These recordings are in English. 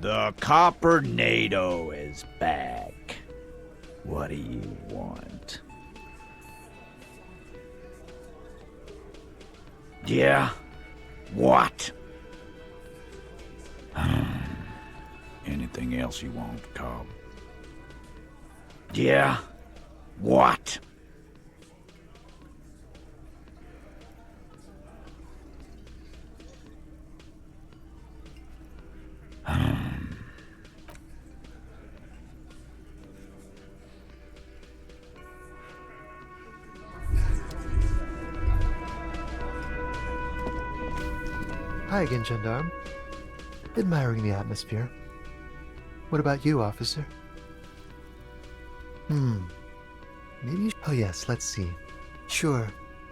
The Coppernado is back. What do you want? Yeah? What? Anything else you want, Cobb? Yeah? What? Hi again, gendarme. Admiring the atmosphere. What about you, officer? Maybe you... Oh yes, let's see. Sure,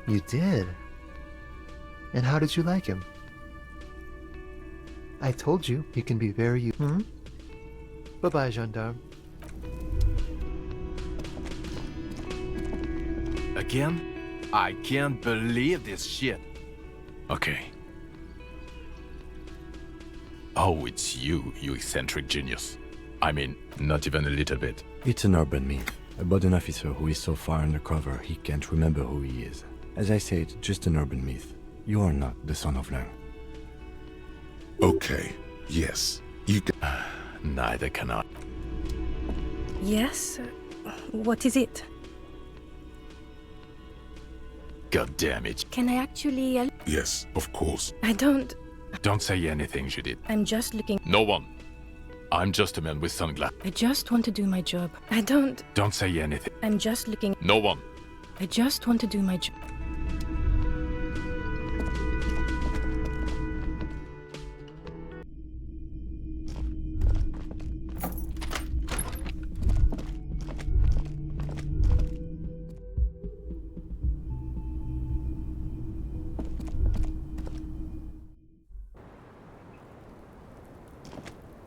you did. And how did you like him? I told you, he can be very... Bye-bye, gendarme. Again? I can't believe this shit. Okay. Oh, it's you eccentric genius. I mean, not even a little bit. It's an urban myth about an officer who is so far undercover he can't remember who he is. As I say, it's just an urban myth. You are not the son of Lang. Okay, yes, you can... Neither can I. Yes? What is it? God damn it. Can I actually... Yes, of course. I don't... Don't say anything, Judith. I'm just looking... No one. I'm just a man with sunglasses. I just want to do my job. I don't... Don't say anything. I'm just looking... No one. I just want to do my job.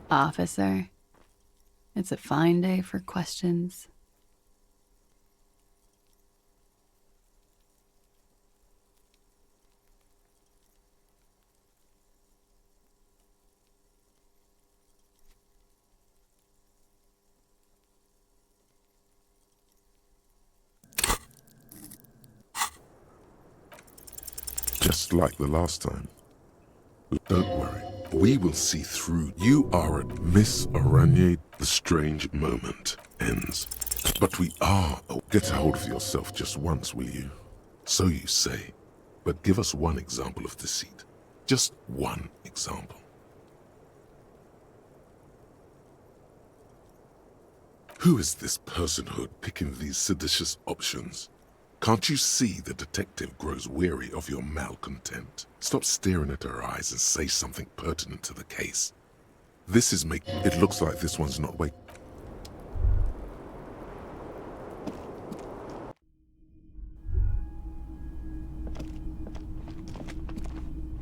Officer, it's a fine day for questions. Just like the last time. Don't worry, we will see through. You are at Miss Araignée. The strange moment ends. But we are... Oh, get a hold of yourself just once, will you? So you say. But give us one example of deceit. Just one example. Who is this personhood picking these seditious options? Can't you see the detective grows weary of your malcontent? Stop staring at her eyes and say something pertinent to the case. This is making... It looks like this one's not wait.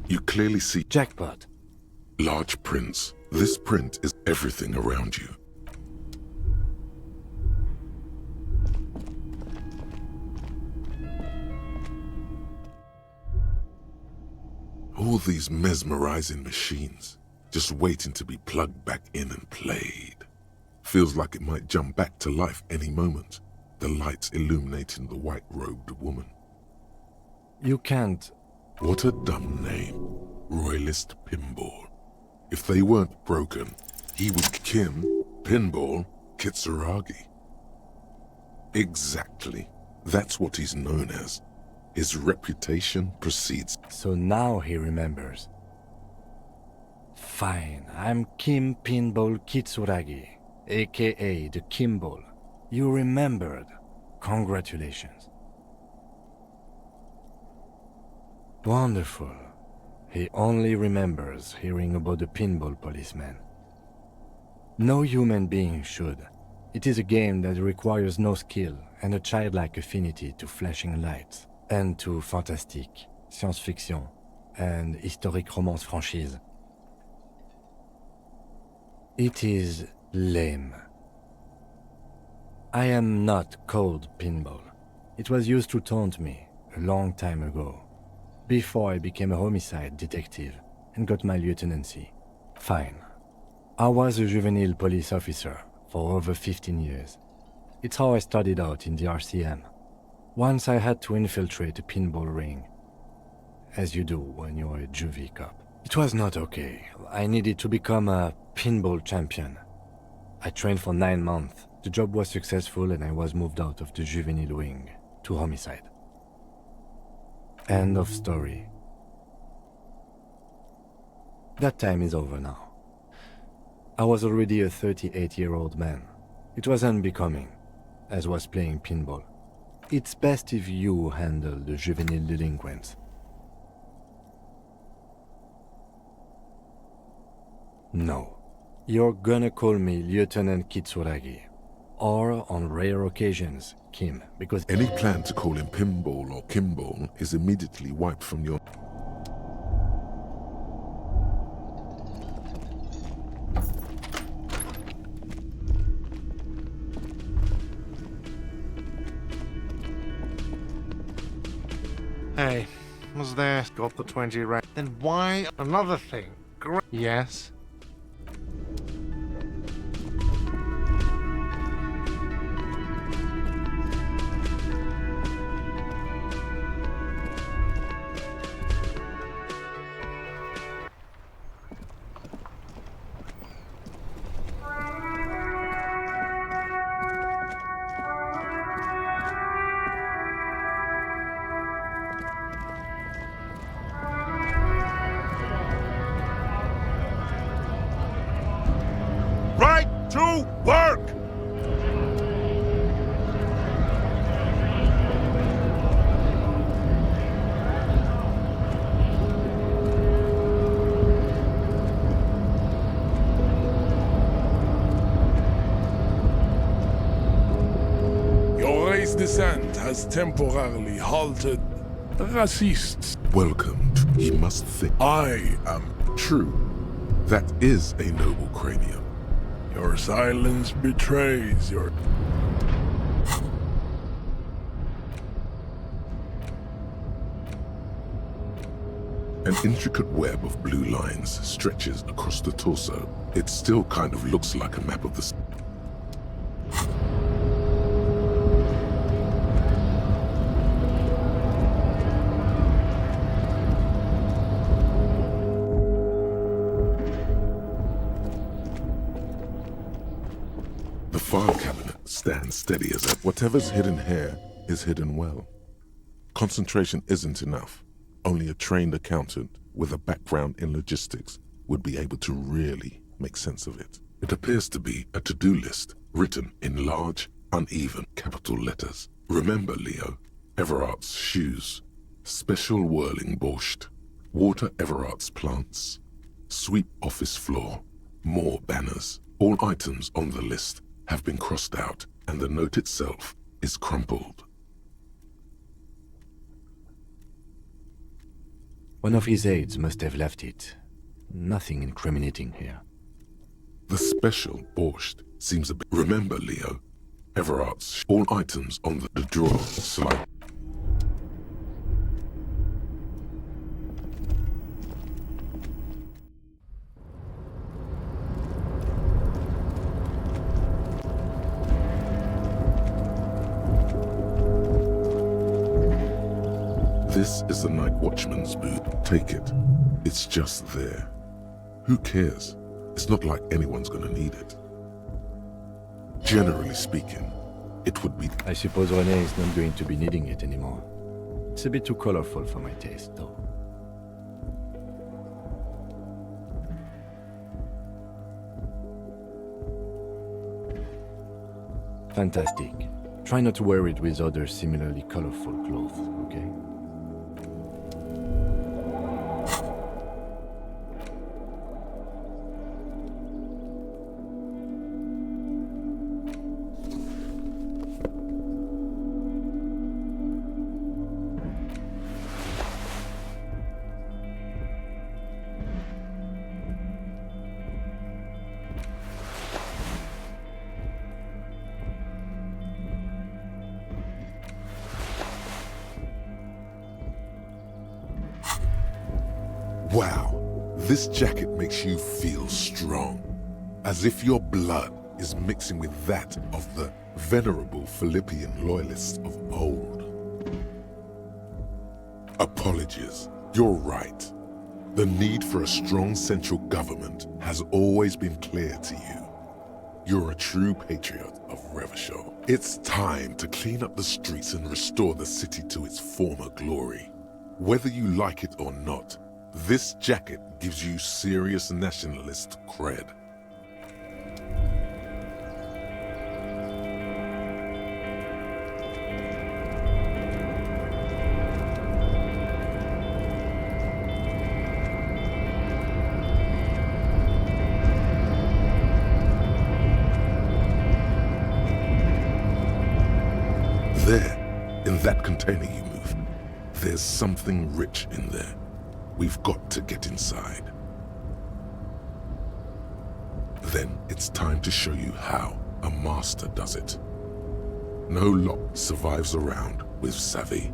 You clearly see... Jackpot. Large prints. This print is everything around you. All these mesmerizing machines, just waiting to be plugged back in and played. Feels like it might jump back to life any moment, the lights illuminating the white-robed woman. You can't... What a dumb name. Royalist Pinball. If they weren't broken, he would Kim, Pinball, Kitsuragi. Exactly. That's what he's known as. His reputation precedes... So now he remembers. Fine, I'm Kim Pinball Kitsuragi, aka the Kimball. You remembered. Congratulations. Wonderful. He only remembers hearing about the pinball policeman. No human being should. It is a game that requires no skill and a childlike affinity to flashing lights. And to fantastique, science-fiction, and historic romance franchise. It is lame. I am not called Pinball. It was used to taunt me a long time ago, before I became a homicide detective and got my lieutenancy. Fine. I was a juvenile police officer for over 15 years. It's how I started out in the RCM. Once I had to infiltrate a pinball ring, as you do when you're a juvie cop. It was not okay. I needed to become a pinball champion. I trained for 9 months. The job was successful and I was moved out of the juvenile wing to homicide. End of story. That time is over now. I was already a 38-year-old man. It was unbecoming, as was playing pinball. It's best if you handle the juvenile delinquents. No. You're gonna call me Lieutenant Kitsuragi. Or, on rare occasions, Kim, because Any plan to call him Pinball or Kimball is immediately wiped from your... Hey, was there? Got the 20 right. Then why another thing? Yes. Right to work! Your race descent has temporarily halted. Racists. Welcome to... He must think. I am. True. That is a noble cranium. Your silence betrays your... An intricate web of blue lines stretches across the torso. It still kind of looks like a map of the... The file cabinet stands steady as ever. Whatever's hidden here is hidden well. Concentration isn't enough. Only a trained accountant with a background in logistics would be able to really make sense of it. It appears to be a to-do list written in large, uneven capital letters. Remember, Leo, Everart's shoes, special whirling borscht, water Everart's plants, sweep office floor, more banners. All items on the list have been crossed out, and the note itself is crumpled. one of his aides must have left it. Nothing incriminating here. The special borscht seems a bit... Remember, Leo, Everart's all items on the drawer slide. This is the night watchman's booth. Take it. It's just there. Who cares? It's not like anyone's gonna need it. Generally speaking, it would be... I suppose René is not going to be needing it anymore. It's a bit too colorful for my taste, though. Fantastic. Try not to wear it with other similarly colorful clothes, okay? Wow, this jacket makes you feel strong. as if your blood is mixing with that of the venerable Philippian loyalists of old. Apologies, you're right. The need for a strong central government has always been clear to you. You're a true patriot of Revachol. It's time to clean up the streets and restore the city to its former glory. Whether you like it or not, this jacket gives you serious nationalist cred. There, in that container you moved, there's something rich in there. We've got to get inside. Then it's time to show you how a master does it. No lot survives around with savvy.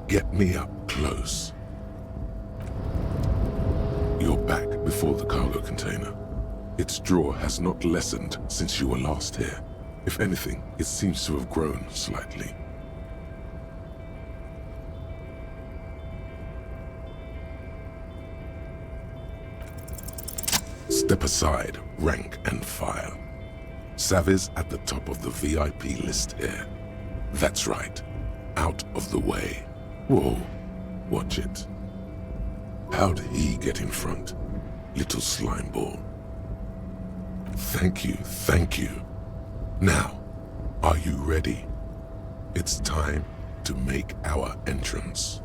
Get me up close. You're back before the cargo container. Its drawer has not lessened since you were last here. If anything, it seems to have grown slightly. Step aside, rank and file. Savvy's at the top of the VIP list here. That's right, out of the way. Whoa, watch it. How'd he get in front? Little slime ball. Thank you, thank you. Now, are you ready? It's time to make our entrance.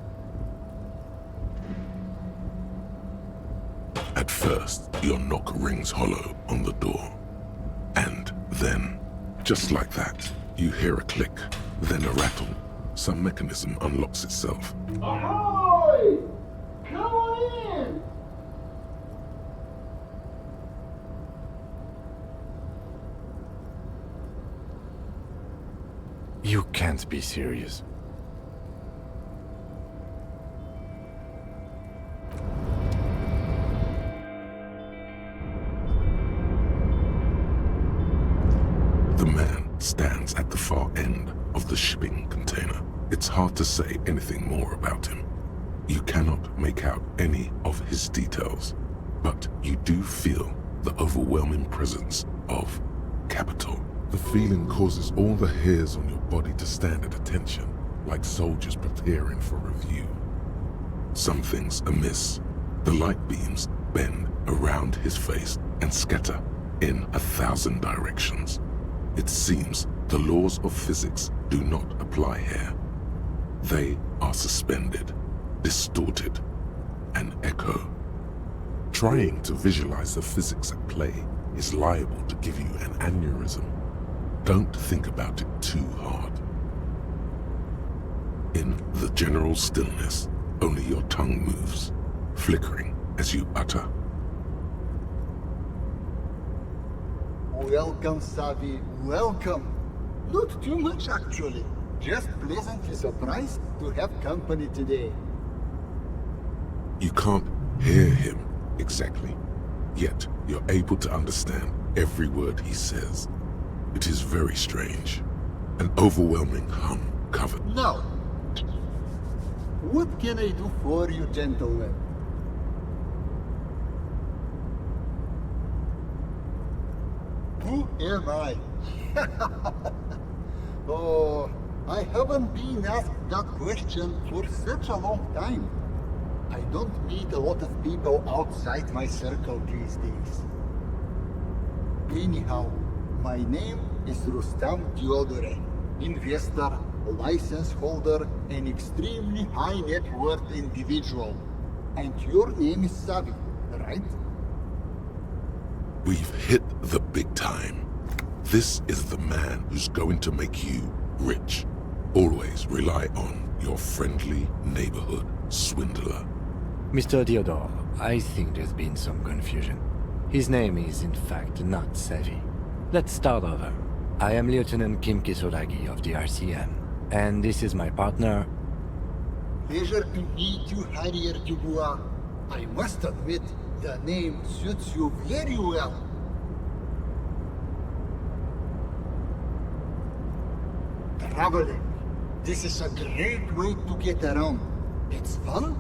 At first, your knock rings hollow on the door. And then, just like that, you hear a click, then a rattle. Some mechanism unlocks itself. Ahoy! Come on in! You can't be serious. The man stands at the far end of the shipping container. It's hard to say anything more about him. You cannot make out any of his details, but you do feel the overwhelming presence of capital. The feeling causes all the hairs on your body to stand at attention, like soldiers preparing for review. Something's amiss. The light beams bend around his face and scatter in 1,000 directions. It seems the laws of physics do not apply here. They are suspended, distorted, and echo. Trying to visualize the physics at play is liable to give you an aneurysm. Don't think about it too hard. In the general stillness, only your tongue moves, flickering as you utter. Welcome, Savvy, welcome. Not too much, actually. Just pleasantly surprised to have company today. You can't hear him exactly, yet you're able to understand every word he says. It is very strange. An overwhelming hum covered. Now, what can I do for you, gentlemen? Who am I? Oh, I haven't been asked that question for such a long time. I don't meet a lot of people outside my circle these days. Anyhow, my name is Rustam Diodore, investor, license holder, an extremely high net worth individual. And your name is Savvy, right? We've hit the big time. This is the man who's going to make you rich. Always rely on your friendly neighborhood swindler. Mr. Diodore, I think there's been some confusion. His name is, in fact, not Savvy. Let's start over. I am Lieutenant Kim Kisoragi of the RCM, and this is my partner... Pleasure to meet you, Harrier Dubois. I must admit, the name suits you very well. traveling. This is a great way to get around. It's fun,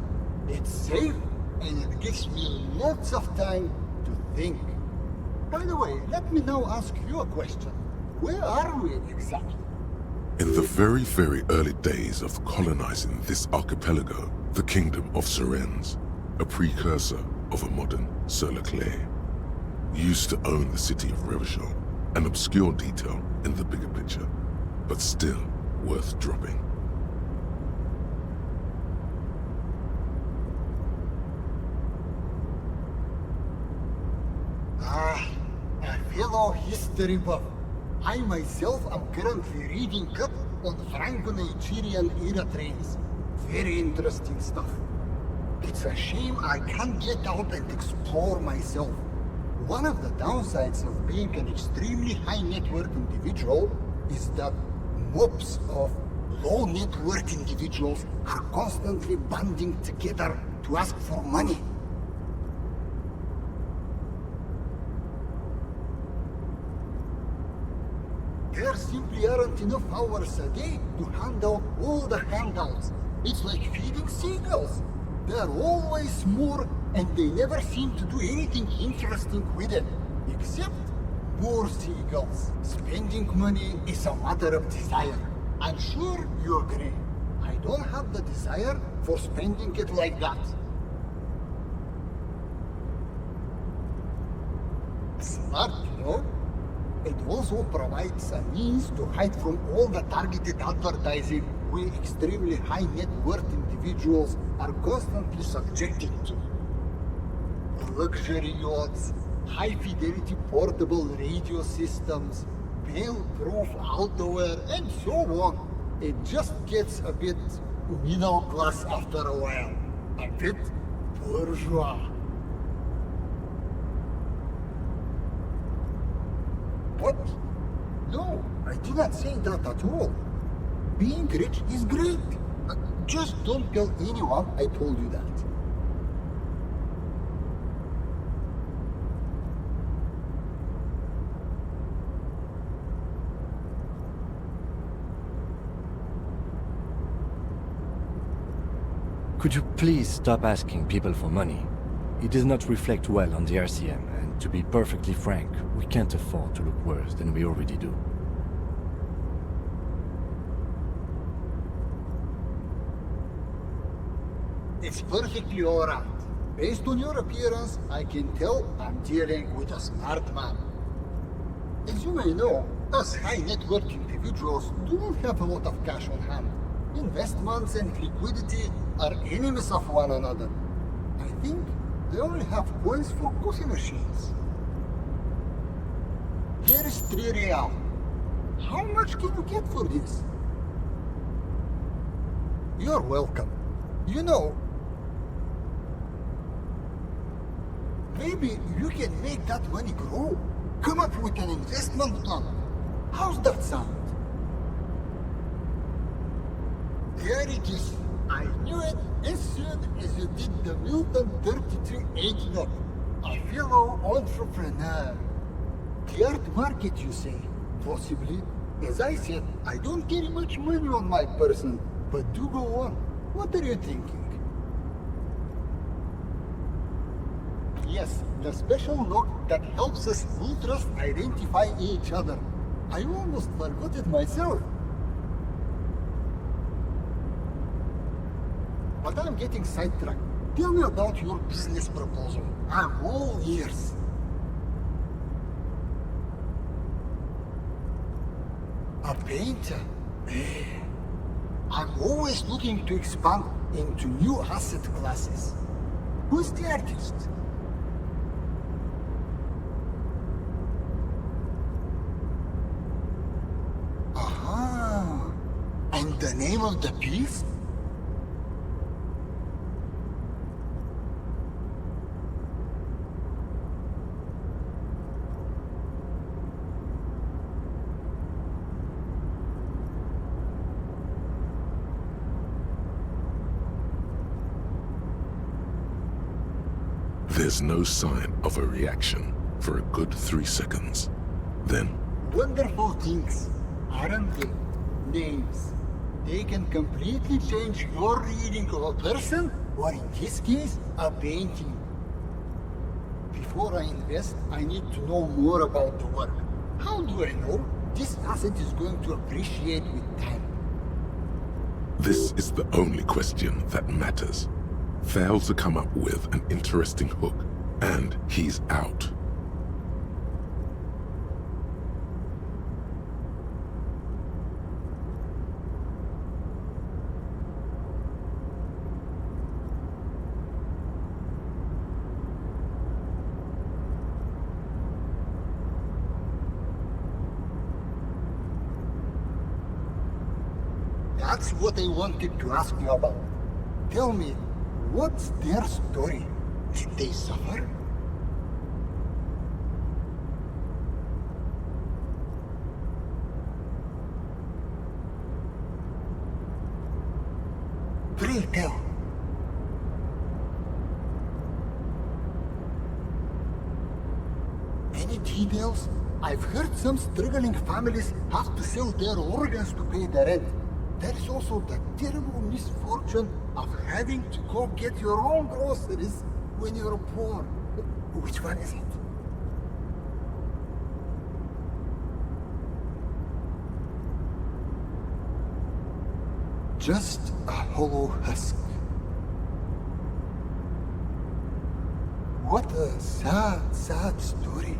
it's safe, and it gives me lots of time to think. By the way, let me now ask you a question. Where are we exactly? In the very, very early days of colonizing this archipelago, the kingdom of Sirens, a precursor of a modern Zollernalb, used to own the city of Revachol, an obscure detail in the bigger picture, but still worth dropping. A fellow history buff. I myself am currently reading up on Franco-Nigerian era trains. Very interesting stuff. It's a shame I can't get out and explore myself. One of the downsides of being an extremely high net worth individual is that mobs of low net worth individuals are constantly banding together to ask for money. There simply aren't enough hours a day to hand out all the handouts. It's like feeding seagulls. There are always more, and they never seem to do anything interesting with it, except more seagulls. Spending money is a matter of desire. I'm sure you agree. I don't have the desire for spending it like that. Smart, you know? It also provides a means to hide from all the targeted advertising we extremely high net worth individuals are constantly subjected to. Luxury yachts, high fidelity portable radio systems, bail-proof outerwear, and so on. It just gets a bit middle class after a while. A bit bourgeois. What? No, I did not say that at all. Being rich is great. Just don't tell anyone I told you that. Could you please stop asking people for money? It does not reflect well on the RCM, and to be perfectly frank, we can't afford to look worse than we already do. It's perfectly alright. Based on your appearance, I can tell I'm dealing with a smart man. As you may know, us high net worth individuals do not have a lot of cash on hand. Investments and liquidity are enemies of one another. I think they only have coins for coffee machines. Here is 3 real. How much can you get for this? You're welcome. You know, maybe you can make that money grow. Come up with an investment plan. How's that sound? There it is. I knew it as soon as you did the Milton 32H note. A fellow entrepreneur. The art market, you say? Possibly. As I said, I don't carry much money on my person. But do go on. What are you thinking? Yes, the special note that helps us ultras identify each other. I almost forgot it myself. But I'm getting sidetracked. Tell me about your business proposal. I'm all ears. A painter? I'm always looking to expand into new asset classes. Who's the artist? Aha! And the name of the piece? There's no sign of a reaction for a good 3 seconds. Then, Wonderful things, aren't they? names. They can completely change your reading of a person, or in this case, a painting. Before I invest, I need to know more about the work. How do I know this asset is going to appreciate with time? This is the only question that matters. Fail to come up with an interesting hook, and he's out. That's what I wanted to ask you about. Tell me, what's their story? Did they suffer? Pray tell. Any details? I've heard some struggling families have to sell their organs to pay the rent. There is also the terrible misfortune of having to go get your own groceries when you're poor. Which one is it? Just a hollow husk. What a sad, sad story.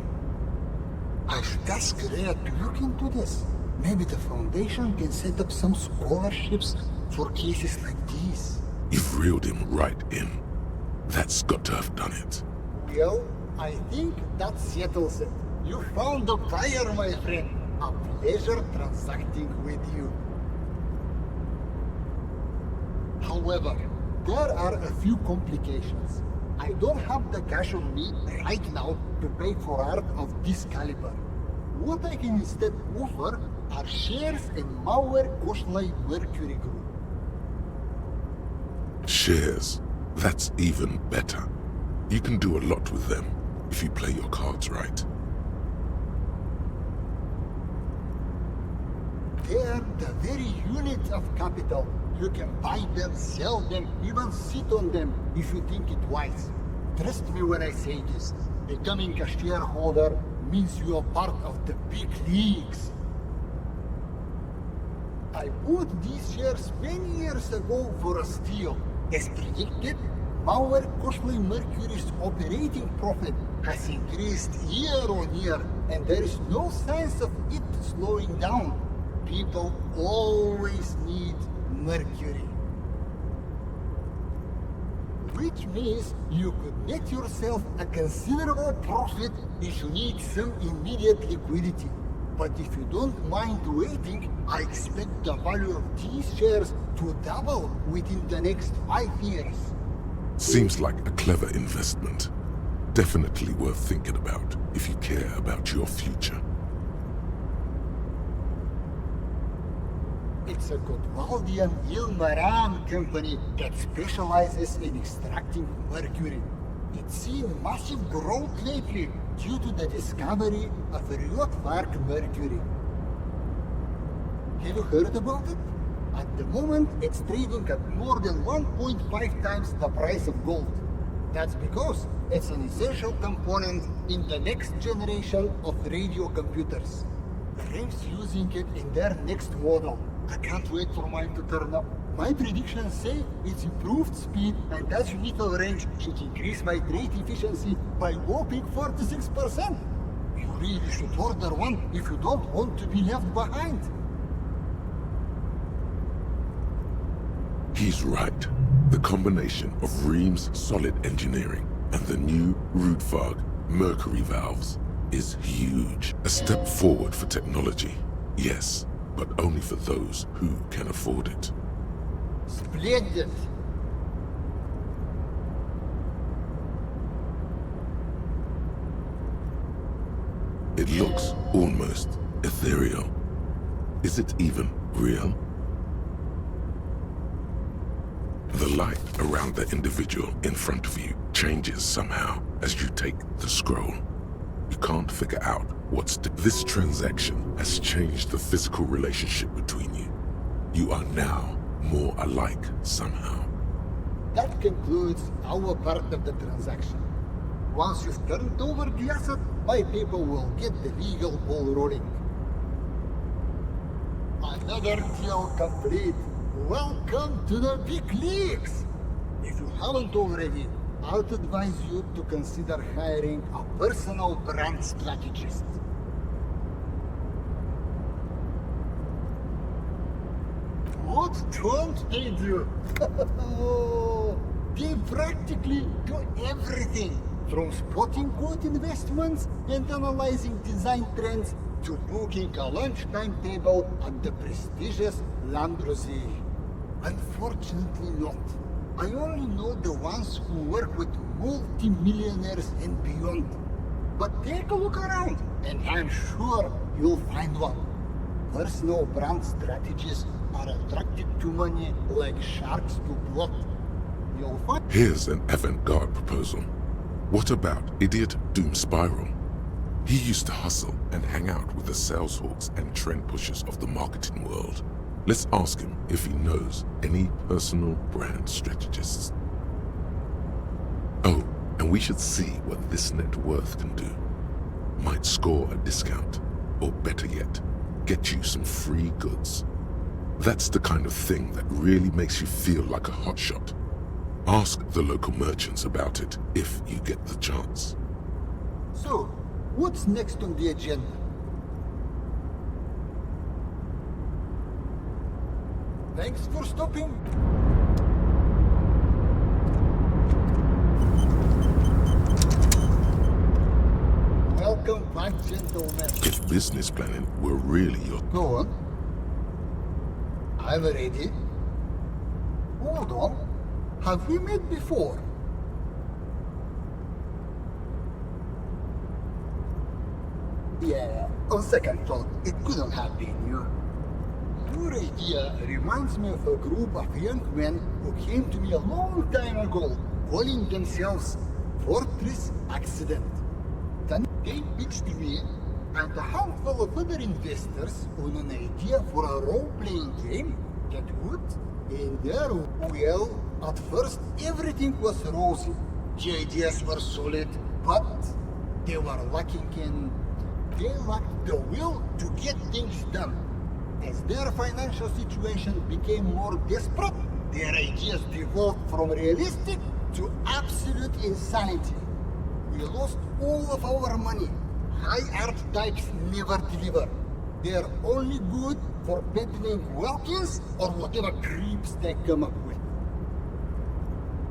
I should ask Rhea to look into this. Maybe the Foundation can set up some scholarships for cases like these. You've reeled him right in. That's got to have done it. Well, I think that settles it. You found a buyer, my friend. A pleasure transacting with you. However, there are a few complications. I don't have the cash on me right now to pay for art of this caliber. What I can instead offer are shares in Mauer Koshlai Mercury Group. Shares. That's even better. You can do a lot with them if you play your cards right. They are the very unit of capital. You can buy them, sell them, even sit on them if you think it wise. Trust me when I say this. Becoming a shareholder means you are part of the big leagues. I bought these shares many years ago for a steal. As predicted, Mauer Koshlai Mercury's operating profit has increased year on year, and there is no signs of it slowing down. People always need Mercury. Which means you could net yourself a considerable profit if you need some immediate liquidity. But if you don't mind waiting, I expect the value of these shares to double within the next 5 years. Seems like a clever investment. Definitely worth thinking about if you care about your future. It's a Gotwaldian Ilmaran company that specializes in extracting mercury. It's seen massive growth lately due to the discovery of Ryotvark mercury. Have you heard about it? At the moment, it's trading at more than 1.5 times the price of gold. That's because it's an essential component in the next generation of radio computers. RIM's using it in their next model. I can't wait for mine to turn up. My predictions say its improved speed and azimuthal range should increase my trade efficiency by whopping 46%. You really should order one if you don't want to be left behind. He's right. The combination of Ream's solid engineering and the new Rudfog mercury valves is huge. A step forward for technology, yes, but only for those who can afford it. Splendid! It looks almost ethereal. Is it even real? The light around the individual in front of you changes somehow as you take the scroll. You can't figure out what's this transaction has changed the physical relationship between you. You are now more alike somehow. That concludes our part of the transaction. Once you've turned over the asset, my people will get the legal ball rolling. Another deal complete. Welcome to the big leagues! If you haven't already, I'd advise you to consider hiring a personal brand strategist. What don't they do? They practically do everything, from spotting good investments and analyzing design trends to booking a lunchtime table at the prestigious Landrosé. Unfortunately not. I only know the ones who work with multi-millionaires and beyond. But take a look around, and I'm sure you'll find one. Personal brand strategists are attracted to money like sharks to blood. You'll find... Here's an avant-garde proposal. What about idiot Doom Spiral? He used to hustle and hang out with the sales hawks and trend pushers of the marketing world. Let's ask him if he knows any personal brand strategists. Oh, and we should see what this net worth can do. Might score a discount, or better yet, get you some free goods. That's the kind of thing that really makes you feel like a hotshot. Ask the local merchants about it if you get the chance. So, what's next on the agenda? Thanks for stopping. Welcome back, gentlemen. If business planning were really your... Go on. I'm ready. Hold on. Have we met before? Yeah, on second thought, it couldn't have been you. Your idea reminds me of a group of young men who came to me a long time ago, calling themselves Fortress Accident. Then they pitched me and a handful of other investors on an idea for a role-playing game that would, in their well, at first everything was rosy. The ideas were solid, but they were lacking in... They lacked the will to get things done. As their financial situation became more desperate, their ideas devolved from realistic to absolute insanity. We lost all of our money. High art types never deliver. They're only good for peddling Welkins or whatever creeps they come up with.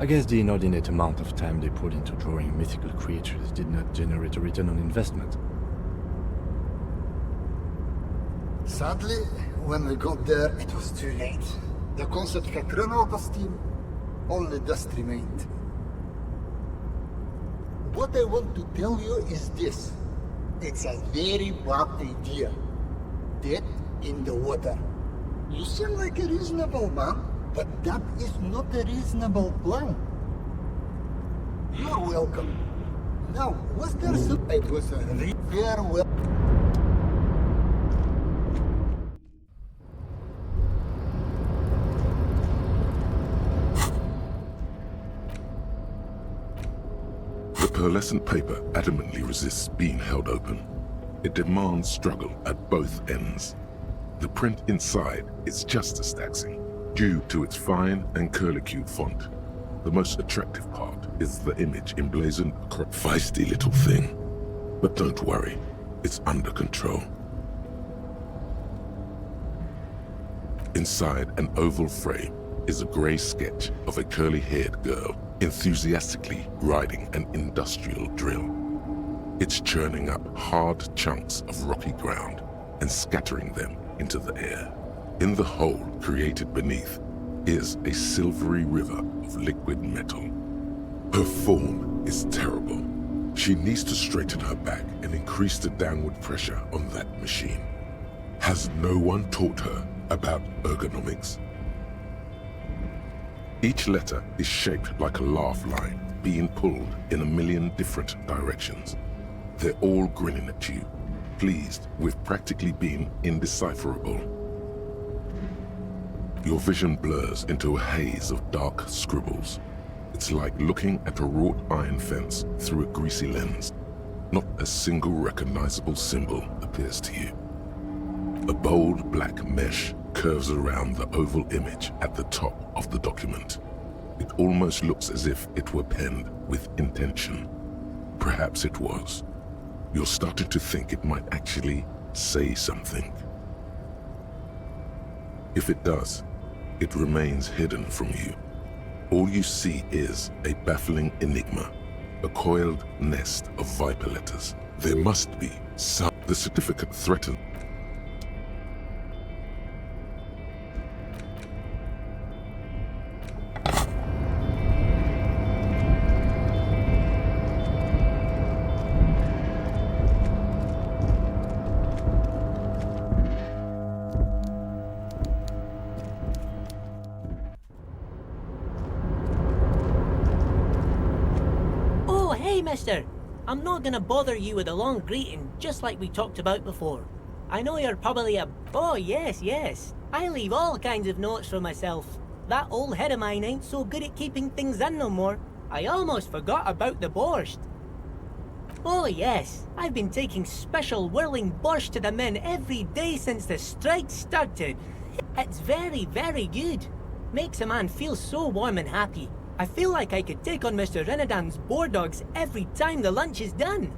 I guess the inordinate amount of time they put into drawing mythical creatures did not generate a return on investment. Sadly, when we got there, it was too late. The concept had run out of steam. Only dust remained. What I want to tell you is this. It's a very bad idea. Dead in the water. You seem like a reasonable man, but that is not a reasonable plan. You're welcome. Now, was there some... It was a farewell... The pearlescent paper adamantly resists being held open. It demands struggle at both ends. The print inside is just as taxing, due to its fine and curlicued font. The most attractive part is the image emblazoned across feisty little thing. But don't worry, it's under control. Inside an oval frame is a grey sketch of a curly-haired girl enthusiastically riding an industrial drill. It's churning up hard chunks of rocky ground and scattering them into the air. In the hole created beneath is a silvery river of liquid metal. Her form is terrible. She needs to straighten her back and increase the downward pressure on that machine. Has no one taught her about ergonomics? Each letter is shaped like a laugh line, being pulled in a million different directions. They're all grinning at you, pleased with practically being indecipherable. Your vision blurs into a haze of dark scribbles. It's like looking at a wrought iron fence through a greasy lens. Not a single recognizable symbol appears to you. A bold black mesh curves around the oval image at the top of the document. It almost looks as if it were penned with intention. Perhaps it was. You're starting to think it might actually say something. If it does, it remains hidden from you. All you see is a baffling enigma, a coiled nest of viper letters. There must be some. The certificate threatens. Hey, mister! I'm not gonna bother you with a long greeting, just like we talked about before. I know you're probably a... Oh, yes. I leave all kinds of notes for myself. That old head of mine ain't so good at keeping things in no more. I almost forgot about the borscht. Oh, yes. I've been taking special whirling borscht to the men every day since the strike started. It's very, very good. Makes a man feel so warm and happy. I feel like I could take on Mr. Renadan's boar dogs every time the lunch is done.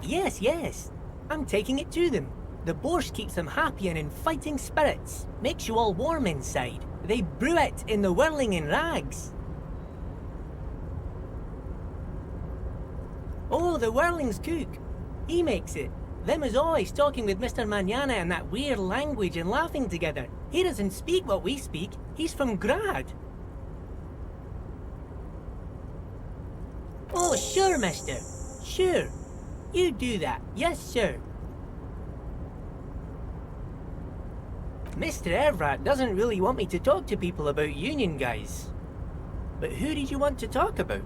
Yes. I'm taking it to them. The borscht keeps them happy and in fighting spirits. Makes you all warm inside. They brew it in the whirling in rags. Oh, the whirling's cook. He makes it. Them is always talking with Mr. Manana in that weird language and laughing together. He doesn't speak what we speak. He's from Grad. Oh, sure, mister. Sure. You do that. Yes, sir. Mr. Evrat doesn't really want me to talk to people about union guys. But who did you want to talk about?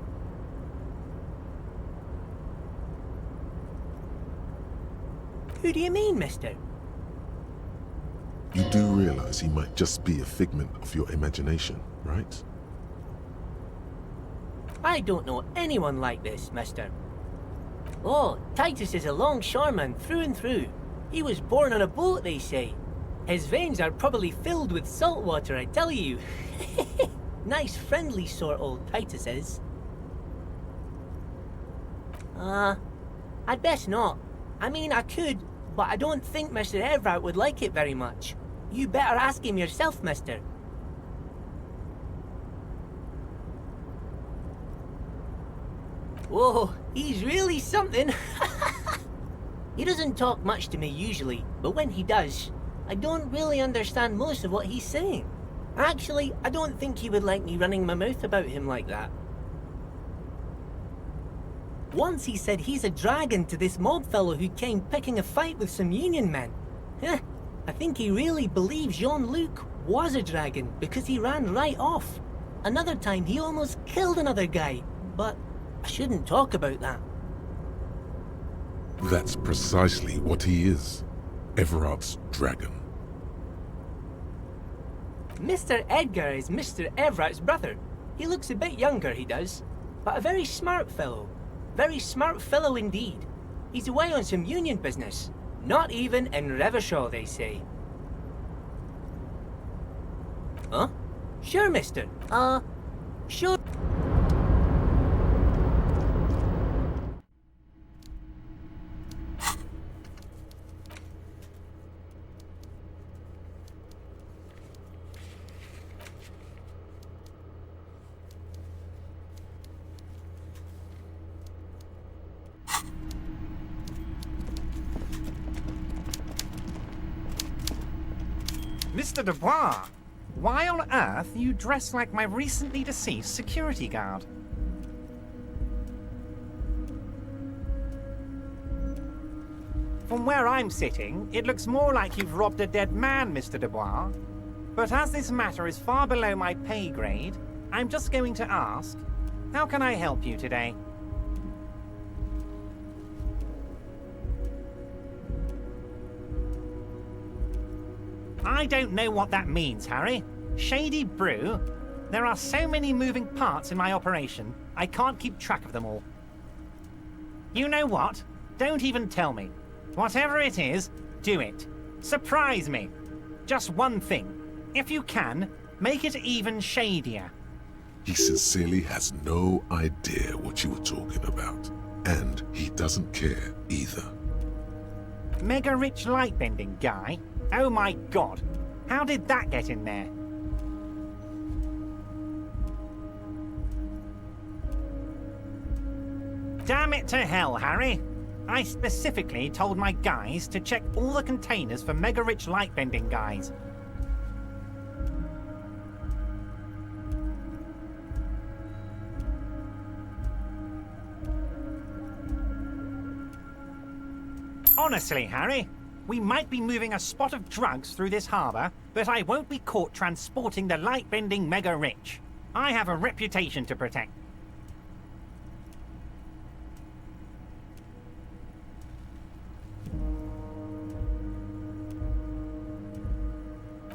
Who do you mean, mister? You do realize he might just be a figment of your imagination, right? I don't know anyone like this, mister. Oh, Titus is a longshoreman through and through. He was born on a boat, they say. His veins are probably filled with salt water, I tell you. Nice friendly sort old Titus is. I'd best not. I mean, I could, but I don't think Mr. Evrat would like it very much. You better ask him yourself, mister. Whoa, he's really something. He doesn't talk much to me usually, but when he does, I don't really understand most of what he's saying. Actually, I don't think he would like me running my mouth about him like that. Once he said he's a dragon to this mob fellow who came picking a fight with some union men. I think he really believes Jean-Luc was a dragon because he ran right off. Another time he almost killed another guy, but I shouldn't talk about that. That's precisely what he is. Everard's dragon. Mr. Edgar is Mr. Everett's brother. He looks a bit younger, he does, but a very smart fellow. Very smart fellow indeed. He's away on some union business. Not even in Revershaw, they say. Huh? Sure, mister. Sure. Mr. Dubois, why on earth are you dressed like my recently deceased security guard? From where I'm sitting, it looks more like you've robbed a dead man, Mr. Dubois. But as this matter is far below my pay grade, I'm just going to ask, how can I help you today? I don't know what that means, Harry. Shady brew? There are so many moving parts in my operation, I can't keep track of them all. You know what? Don't even tell me. Whatever it is, do it. Surprise me. Just one thing. If you can, make it even shadier. He sincerely has no idea what you were talking about. And he doesn't care either. Mega rich lightbending guy? Oh my god. How did that get in there? Damn it to hell, Harry. I specifically told my guys to check all the containers for mega rich lightbending guys. Honestly, Harry, we might be moving a spot of drugs through this harbour, but I won't be caught transporting the light-bending mega-rich. I have a reputation to protect.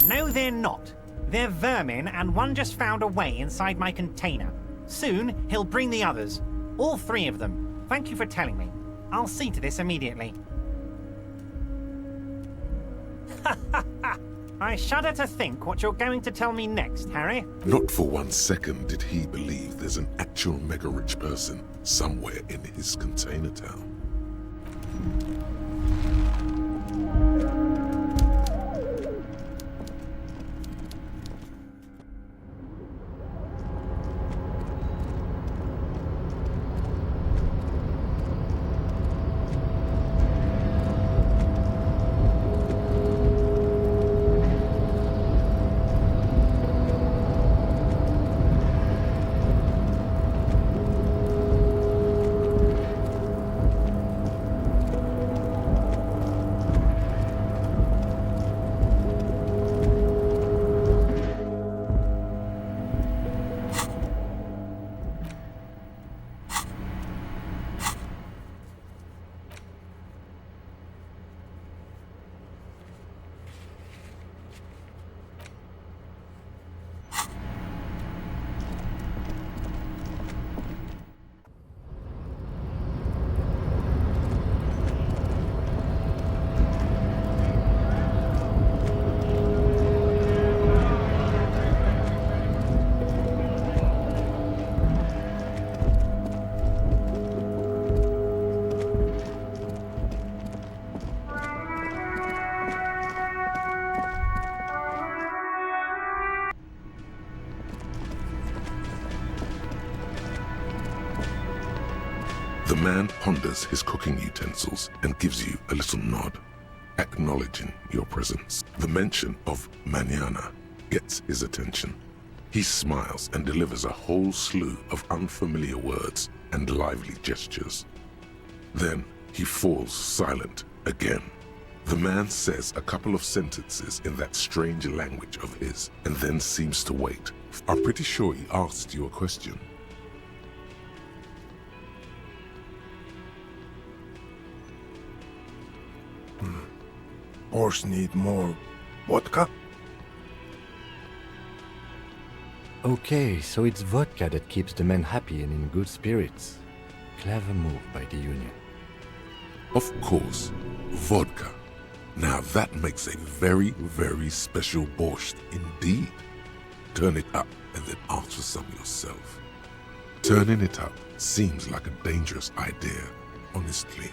No, they're not. They're vermin, and one just found a way inside my container. Soon, he'll bring the others. All 3 of them. Thank you for telling me. I'll see to this immediately. I shudder to think what you're going to tell me next, Harry. Not for 1 second did he believe there's an actual mega-rich person somewhere in his container town. The man ponders his cooking utensils and gives you a little nod, acknowledging your presence. The mention of mañana gets his attention. He smiles and delivers a whole slew of unfamiliar words and lively gestures. Then he falls silent again. The man says a couple of sentences in that strange language of his and then seems to wait. I'm pretty sure he asked you a question. Horse need more vodka? Okay, so it's vodka that keeps the men happy and in good spirits. Clever move by the Union. Of course, vodka. Now that makes a very, very special borscht indeed. Turn it up and then ask for some yourself. Turning it up seems like a dangerous idea. Honestly,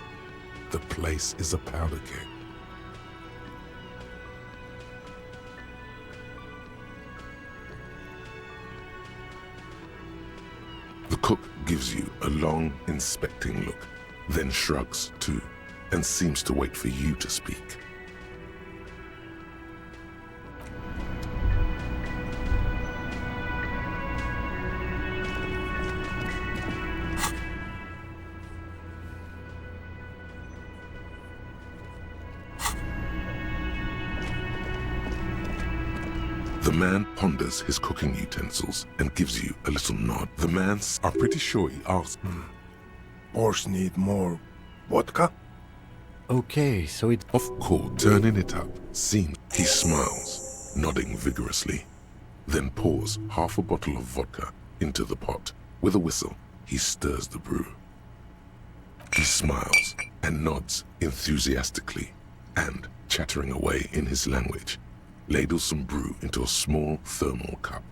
the place is a powder keg. The cook gives you a long, inspecting look, then shrugs too, and seems to wait for you to speak. The man ponders his cooking utensils and gives you a little nod. The man's, I'm pretty sure he asked. Horse need more vodka? Okay, so it... Of course, turning it up, seems he smiles, nodding vigorously, then pours half a bottle of vodka into the pot. With a whistle, he stirs the brew. He smiles and nods enthusiastically, and, chattering away in his language, ladles some brew into a small thermal cup.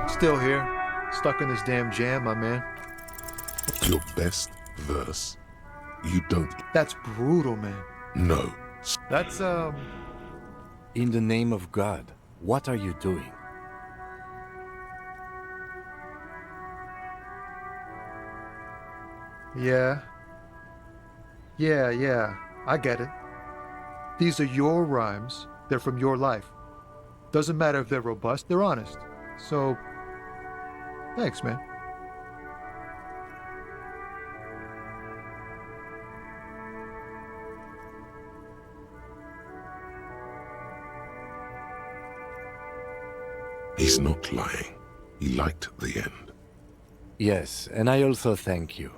Still here, stuck in this damn jam, my man. Your best verse? You don't... That's brutal, man. No. That's, In the name of God, what are you doing? Yeah. Yeah, I get it. These are your rhymes. They're from your life. Doesn't matter if they're robust, they're honest. So, thanks, man. He's not lying. He liked the end. Yes, and I also thank you.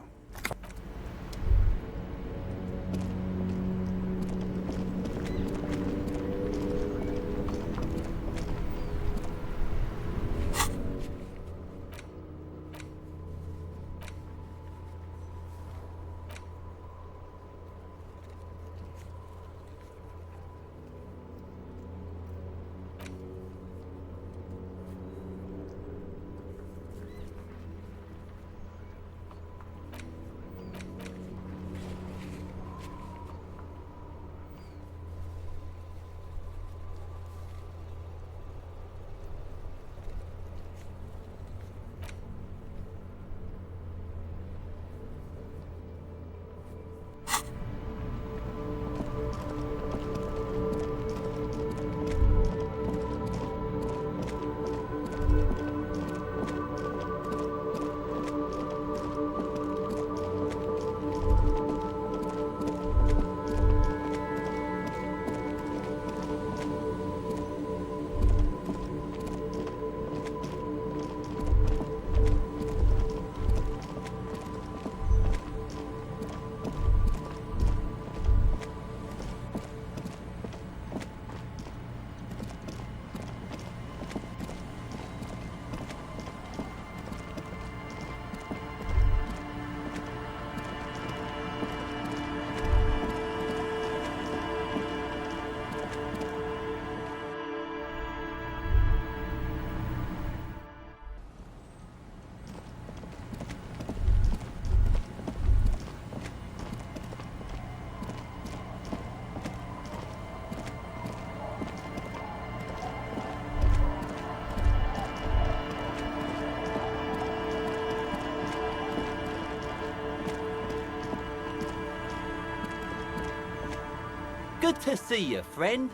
Good to see you, friend.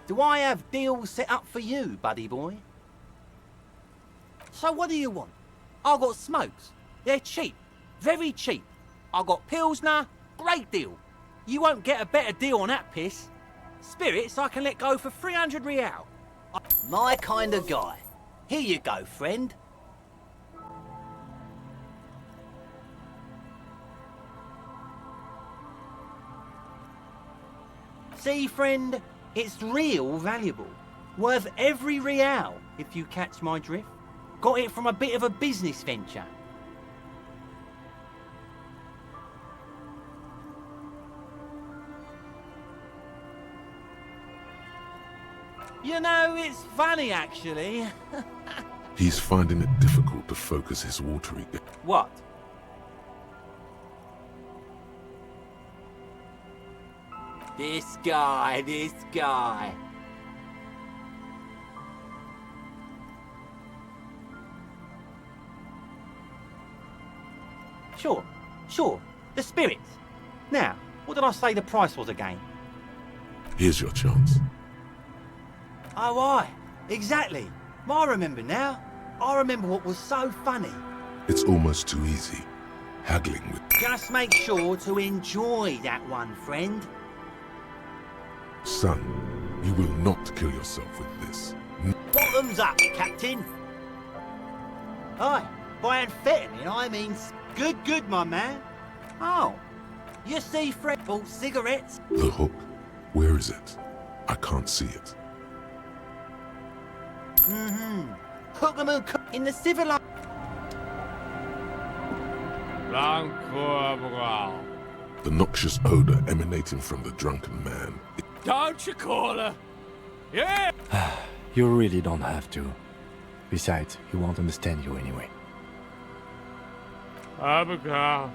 Do I have deals set up for you, buddy boy? So what do you want? I got smokes. They're cheap. Very cheap. I got Pilsner. Great deal. You won't get a better deal on that piss. Spirits I can let go for 300 real. My kind of guy. Here you go, friend. See, friend, it's real valuable. Worth every real, if you catch my drift. Got it from a bit of a business venture. You know, it's funny, actually. He's finding it difficult to focus his watery... What? This guy. Sure. The spirits. Now, what did I say the price was again? Here's your chance. Oh, aye. Exactly. I remember now. I remember what was so funny. It's almost too easy. Haggling with... Just make sure to enjoy that one, friend. Son, you will not kill yourself with this. Bottoms up, Captain. Aye, by amphetamine, I mean good, my man. Oh, you see Fred bought cigarettes? The hook? Where is it? I can't see it. Hook 'em and cook in the civilized... The noxious odor emanating from the drunken man. Don't you call her? Yeah! You really don't have to. Besides, he won't understand you anyway. Abigail.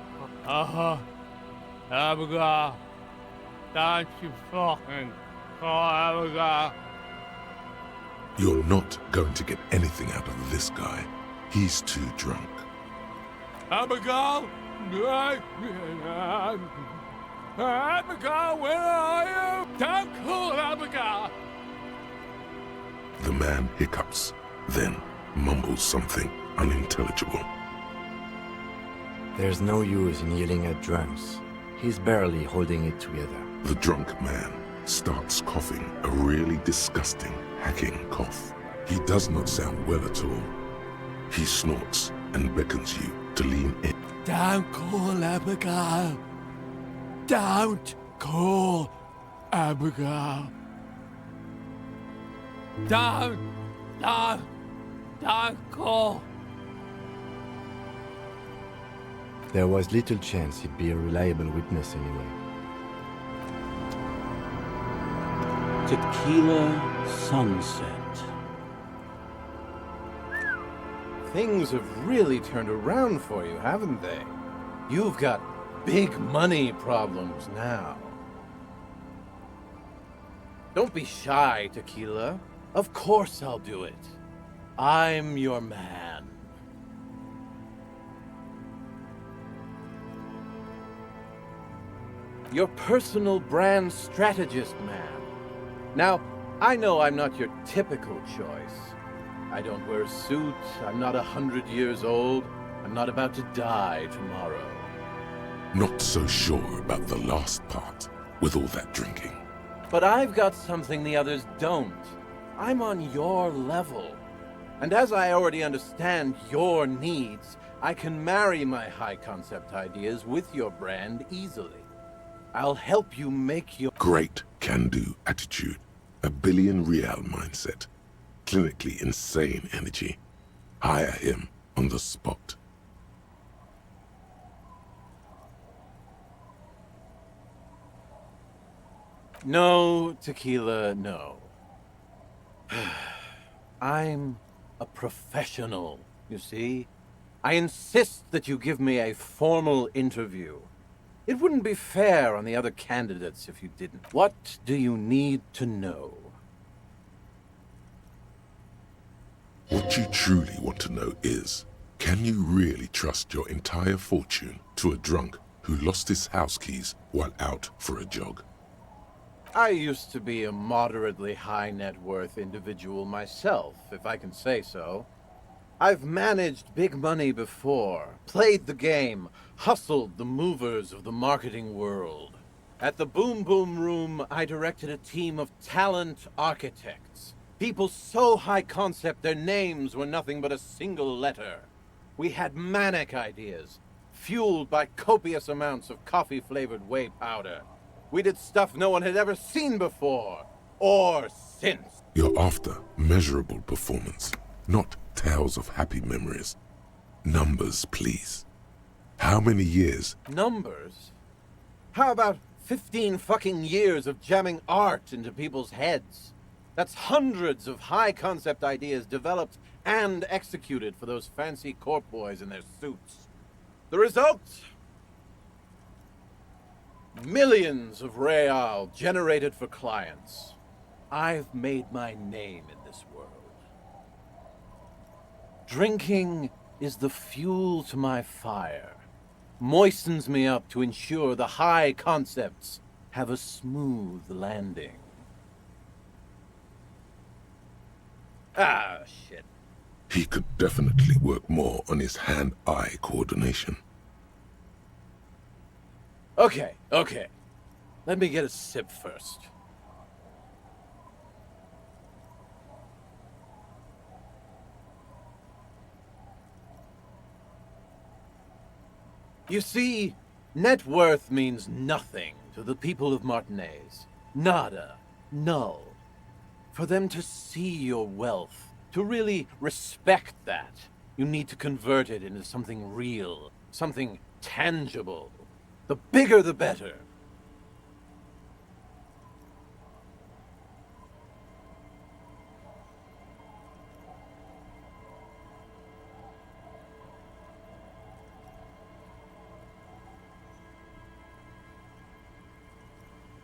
Abigail. Don't you fucking call Abigail. You're not going to get anything out of this guy. He's too drunk. Abigail? Abigail, where are you? Don't call Abigail! The man hiccups, then mumbles something unintelligible. There's no use in yelling at drums. He's barely holding it together. The drunk man starts coughing, a really disgusting, hacking cough. He does not sound well at all. He snorts and beckons you to lean in. Don't call Abigail. Don't call Abigail. Don't call. There was little chance he'd be a reliable witness anyway. Tequila sunset. Things have really turned around for you, haven't they? You've got big money problems now. Don't be shy, Tequila. Of course I'll do it. I'm your man. Your personal brand strategist, man. Now, I know I'm not your typical choice. I don't wear a suit, I'm not 100 years old, I'm not about to die tomorrow. Not so sure about the last part, with all that drinking. But I've got something the others don't. I'm on your level. And as I already understand your needs, I can marry my high-concept ideas with your brand easily. I'll help you make your... Great can-do attitude. A billion real mindset. Clinically insane energy. Hire him on the spot. No, Tequila, no. I'm a professional, you see? I insist that you give me a formal interview. It wouldn't be fair on the other candidates if you didn't. What do you need to know? What you truly want to know is, can you really trust your entire fortune to a drunk who lost his house keys while out for a jog? I used to be a moderately high net worth individual myself, if I can say so. I've managed big money before, played the game, hustled the movers of the marketing world. At the Boom Boom Room, I directed a team of talent architects. People so high concept their names were nothing but a single letter. We had manic ideas, fueled by copious amounts of coffee-flavored whey powder. We did stuff no one had ever seen before. Or since. You're after measurable performance, not tales of happy memories. Numbers, please. How many years? Numbers? How about 15 fucking years of jamming art into people's heads? That's hundreds of high-concept ideas developed and executed for those fancy corp boys in their suits. The result? Millions of real generated for clients. I've made my name in this world. Drinking is the fuel to my fire. Moistens me up to ensure the high concepts have a smooth landing. Ah, shit. He could definitely work more on his hand-eye coordination. Okay. Let me get a sip first. You see, net worth means nothing to the people of Martinez. Nada. Null. For them to see your wealth, to really respect that, you need to convert it into something real, something tangible. The bigger the better.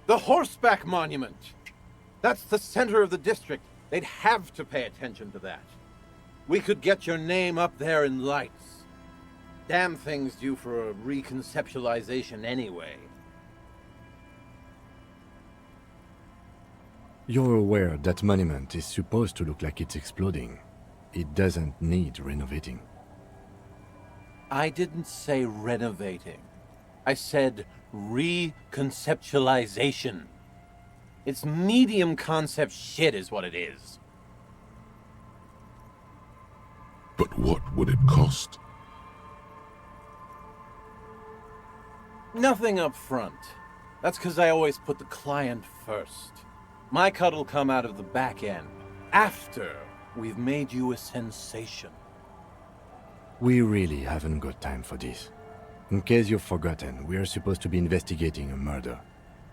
The Horseback Monument! That's the center of the district. They'd have to pay attention to that. We could get your name up there in lights. Damn thing's due for a reconceptualization anyway. You're aware that monument is supposed to look like it's exploding. It doesn't need renovating. I didn't say renovating. I said reconceptualization. It's medium concept shit is what it is. But what would it cost? Nothing up front. That's because I always put the client first. My cut'll come out of the back end, after we've made you a sensation. We really haven't got time for this. In case you've forgotten, we are supposed to be investigating a murder.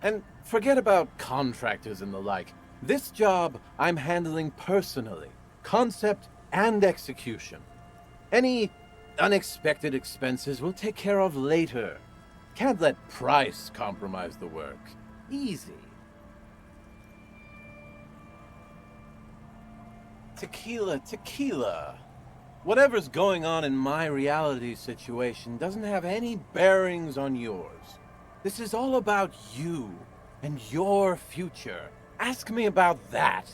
And forget about contractors and the like. This job I'm handling personally. Concept and execution. Any unexpected expenses we'll take care of later. Can't let price compromise the work. Easy. Tequila. Whatever's going on in my reality situation doesn't have any bearings on yours. This is all about you and your future. Ask me about that.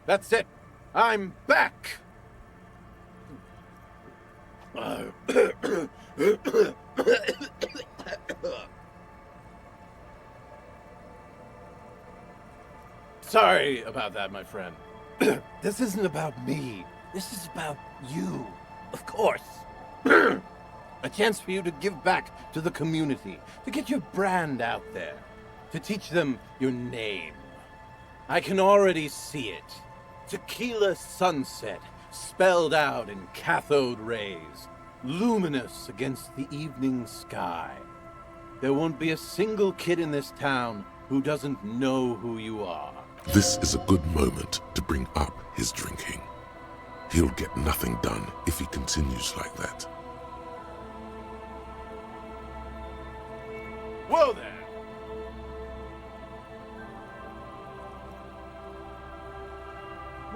That's it. I'm back. Sorry about that, my friend. This isn't about me. This is about you. Of course. A chance for you to give back to the community, to get your brand out there, to teach them your name. I can already see it. Tequila sunset, spelled out in cathode rays, luminous against the evening sky. There won't be a single kid in this town who doesn't know who you are. This is a good moment to bring up his drinking. He'll get nothing done if he continues like that. Whoa there!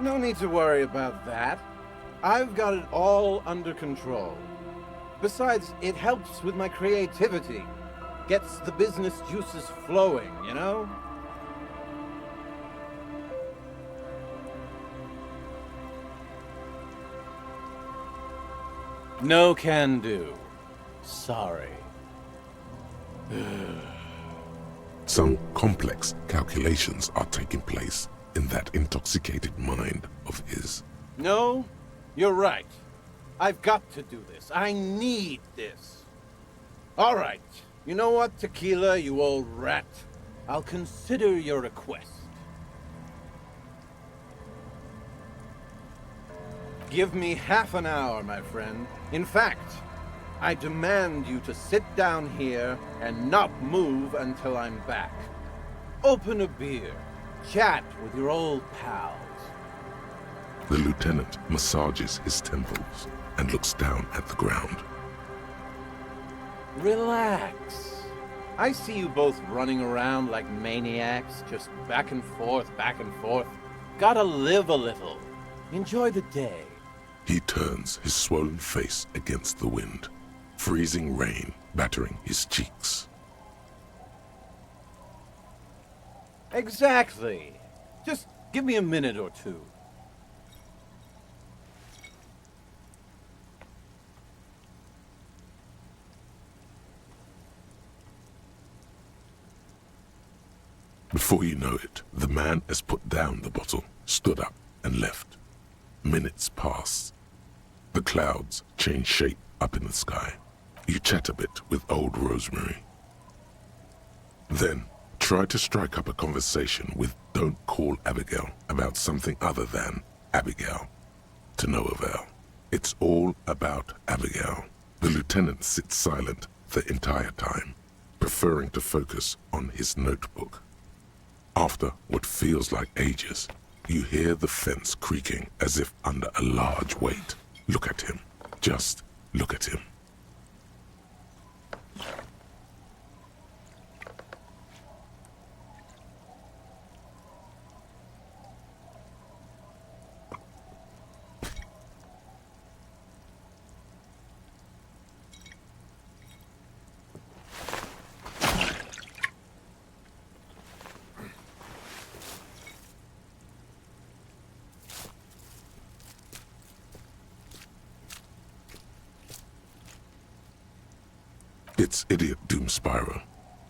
No need to worry about that. I've got it all under control. Besides, it helps with my creativity. Gets the business juices flowing, you know? No can do. Sorry. Some complex calculations are taking place in that intoxicated mind of his. No, you're right. I've got to do this. I need this. All right. You know what, Tequila, you old rat? I'll consider your request. Give me half an hour, my friend. In fact, I demand you to sit down here and not move until I'm back. Open a beer. Chat with your old pals. The lieutenant massages his temples and looks down at the ground. Relax. I see you both running around like maniacs, just back and forth, back and forth. Gotta live a little. Enjoy the day. He turns his swollen face against the wind, freezing rain battering his cheeks. Exactly. Just give me a minute or two. Before you know it, the man has put down the bottle, stood up, and left. Minutes pass. The clouds change shape up in the sky. You chat a bit with old Rosemary. Then, try to strike up a conversation with Don't Call Abigail about something other than Abigail. To no avail. It's all about Abigail. The lieutenant sits silent the entire time, preferring to focus on his notebook. After what feels like ages, you hear the fence creaking as if under a large weight. Look at him. Just look at him. It's Idiot Doomspyro.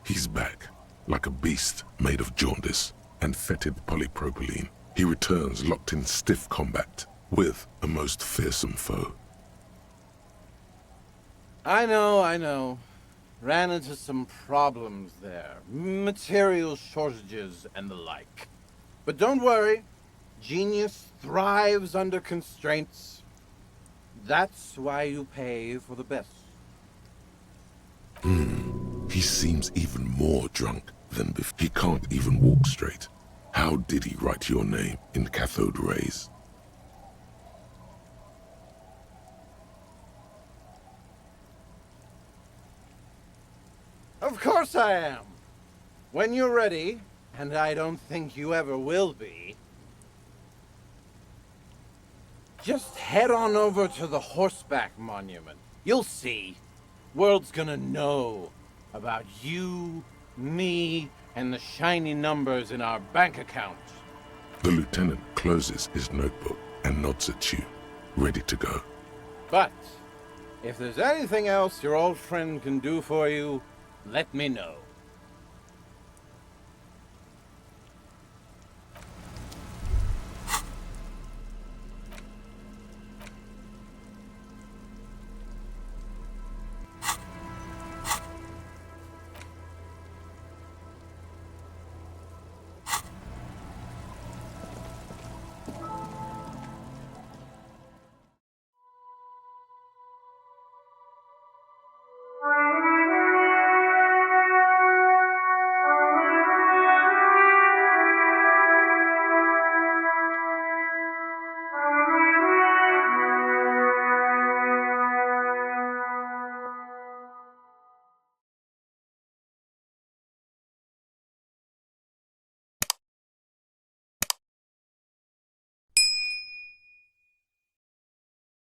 He's back, like a beast made of jaundice and fetid polypropylene. He returns locked in stiff combat with a most fearsome foe. I know. Ran into some problems there. Material shortages and the like. But don't worry. Genius thrives under constraints. That's why you pay for the best. He seems even more drunk than before. He can't even walk straight. How did he write your name in cathode rays? Of course I am. When you're ready, and I don't think you ever will be, just head on over to the Horseback Monument. You'll see. World's gonna know about you, me, and the shiny numbers in our bank account. The lieutenant closes his notebook and nods at you, ready to go. But if there's anything else your old friend can do for you, let me know.